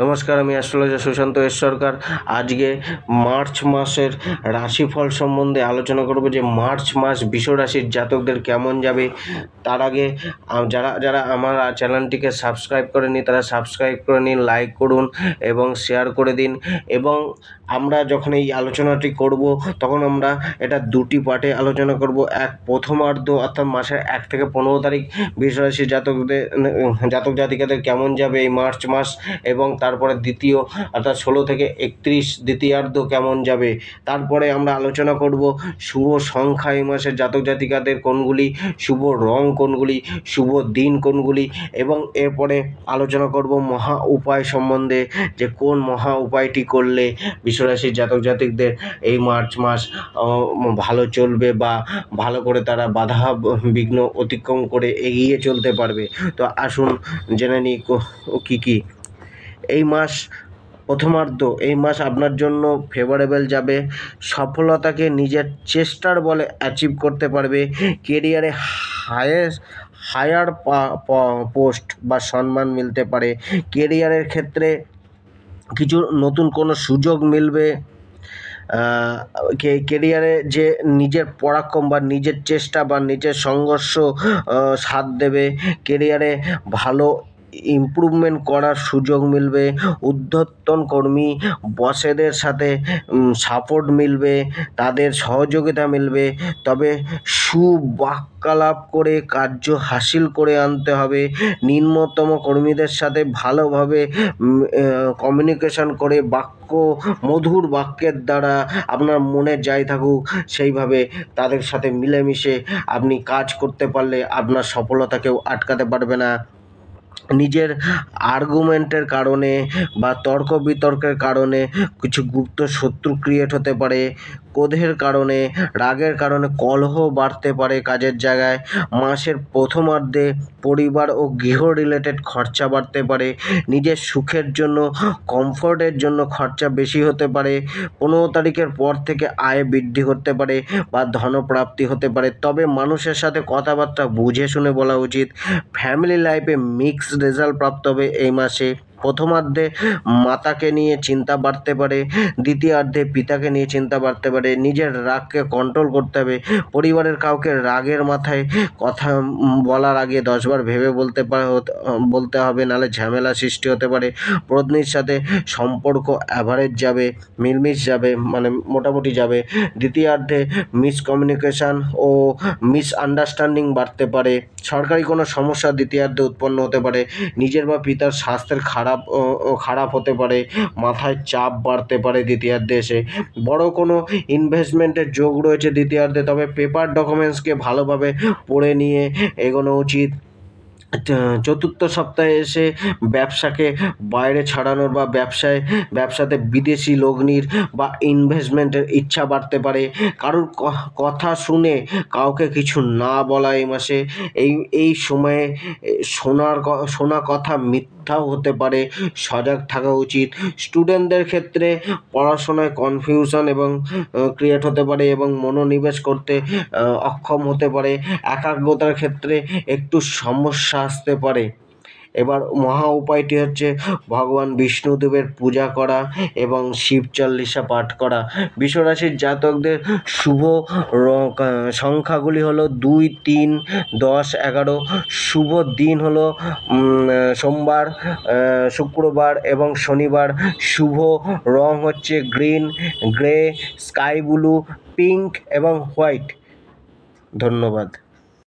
নমস্কার, আমি astrologer Sushant S সরকার। আজকে মার্চ মাসের রাশিফল সম্বন্ধে আলোচনা করব যে মার্চ মাস বৃষ রাশির জাতকদের কেমন যাবে। তার আগে যারা যারা আমার চ্যানেলটিকে সাবস্ক্রাইব করেনি তারা সাবস্ক্রাইব করে নিন, লাইক করুন এবং শেয়ার করে দিন। এবং আমরা যখন এই আলোচনাটি করব তখন আমরা এটা দুটি পার্টে আলোচনা করব। প্রথমার্ধ অর্থাৎ মাসের 1 থেকে 15 তারিখ বৃষ রাশির জাতক জাতিকাদের কেমন যাবে এই মার্চ মাস, এবং তারপরে দ্বিতীয় অর্থাৎ 16 থেকে 31 দ্বিতীয়ার্ধ কেমন যাবে। তারপরে আমরা আলোচনা করব শুভ সংখ্যা এই মাসের জাতক জাতিকাদের কোনগুলি, শুভ রং কোনগুলি, শুভ দিন কোনগুলি, এবং এরপরে আলোচনা করব মহা উপায় সম্বন্ধে যে কোন মহা উপায়টি করলে বিশ্বরাশির জাতক জাতিকদের এই মার্চ মাস ভালো চলবে বা ভালো করে তারা বাধা বিঘ্ন অতিক্রম করে এগিয়ে চলতে পারবে। তো আসুন জেনে নিই কী এই মাস প্রথমার্ধ। এই মাস আপনার জন্য ফেভারেবল যাবে। সফলতাকে নিজের চেষ্টার বলে অ্যাচিভ করতে পারবে। কেরিয়ারে হায়ার পোস্ট বা সম্মান মিলতে পারে। কেরিয়ারের ক্ষেত্রে কিছু নতুন কোনো সুযোগ মিলবে। কেরিয়ারে যে নিজের পরাক্রম বা নিজের চেষ্টা বা নিজের সংঘর্ষ সাথ দেবে। কেরিয়ারে ভালো ইমপ্রুভমেন্ট করার সুযোগ মিলবে। ঊর্ধ্বতন কর্মী বসেদের সাথে সাপোর্ট মিলবে, তাদের সহযোগিতা মিলবে। তবে সুবাক্যালাপ করে কার্য হাসিল করে আনতে হবে। নিম্নতম কর্মীদের সাথে ভালোভাবে কমিউনিকেশন করে মধুর বাক্যের দ্বারা আপনার মনে যাই থাকুক সেইভাবে তাদের সাথে মিলেমিশে আপনি কাজ করতে পারলে আপনার সফলতাকেও আটকাতে পারবে না। নিজের আর্গুমেন্টের কারণে বা তর্ক বিতর্কের কারণে কিছু গুপ্ত শত্রু ক্রিয়েট হতে পারে। ক্রোধের কারণে, রাগের কারণে কলহ বাড়তে পারে কাজের জায়গায়। মাসের প্রথমার্ধে পরিবার ও গৃহ রিলেটেড খরচা বাড়তে পারে। নিজের সুখের জন্য, কমফোর্টের জন্য খরচা বেশি হতে পারে। 15 তারিখের পর থেকে আয় বৃদ্ধি করতে পারে বা ধনপ্রাপ্তি হতে পারে। তবে মানুষের সাথে কথাবার্তা বুঝে শুনে বলা উচিত। ফ্যামিলি লাইফে মিক্সড রেজাল্ট প্রাপ্ত হবে এই মাসে। প্রথমার্ধে মাতাকে নিয়ে চিন্তা বাড়তে পারে, দ্বিতীয়ার্ধে পিতাকে নিয়ে চিন্তা বাড়তে পারে। নিজের রাগকে কন্ট্রোল করতে হবে। পরিবারের কাউকে রাগের মাথায় কথা বলার আগে 10 বার ভেবে বলতে হবে, নাহলে ঝামেলা সৃষ্টি হতে পারে। পত্নীর সাথে সম্পর্ক অ্যাভারেজ যাবে, মিলমিশ যাবে, মানে মোটামুটি যাবে। দ্বিতীয়ার্ধে মিসকমিউনিকেশান ও মিসআন্ডারস্ট্যান্ডিং বাড়তে পারে। সরকারি কোনো সমস্যা দ্বিতীয়ার্ধে উৎপন্ন হতে পারে। নিজের বা পিতার স্বাস্থ্যের খারাপ হতে পারে। মাথায় চাপ বাড়তে পারে দ্বিতীয়ার্ধে এসে। বড় কোনো ইনভেস্টমেন্টের যোগ রয়েছে দ্বিতীয়ার্ধে, তবে পেপার ডকুমেন্টসকে ভালোভাবে পড়ে নিয়ে এগোনো উচিত। চতুর্থ সপ্তাহে এসে ব্যবসাকে বাইরে ছাড়ানোর বা ব্যবসাতে বিদেশি লগ্নির বা ইনভেস্টমেন্টের ইচ্ছা বাড়তে পারে। কারোর কথা শুনে কাউকে কিছু না বলা এই মাসে। এই সময়ে শোনা কথা মিথ্যাও হতে পারে, সজাগ থাকা উচিত। স্টুডেন্টদের ক্ষেত্রে পড়াশোনায় কনফিউশন এবং ক্রিয়েট হতে পারে এবং মনোনিবেশ করতে অক্ষম হতে পারে। একাগ্রতার ক্ষেত্রে একটু সমস্যা আসতে পারে। এবার মহা উপায়টি হচ্ছে ভগবান বিষ্ণুদেবের পূজা করা এবং শিব চল্লিশা পাঠ করা। বিশ্বরাশির জাতকদের শুভ সংখ্যাগুলি হলো 2, 3, 10, 11। শুভ দিন হলো সোমবার, শুক্রবার এবং শনিবার। শুভ রং হচ্ছে green, grey, sky blue, pink এবং হোয়াইট। ধন্যবাদ।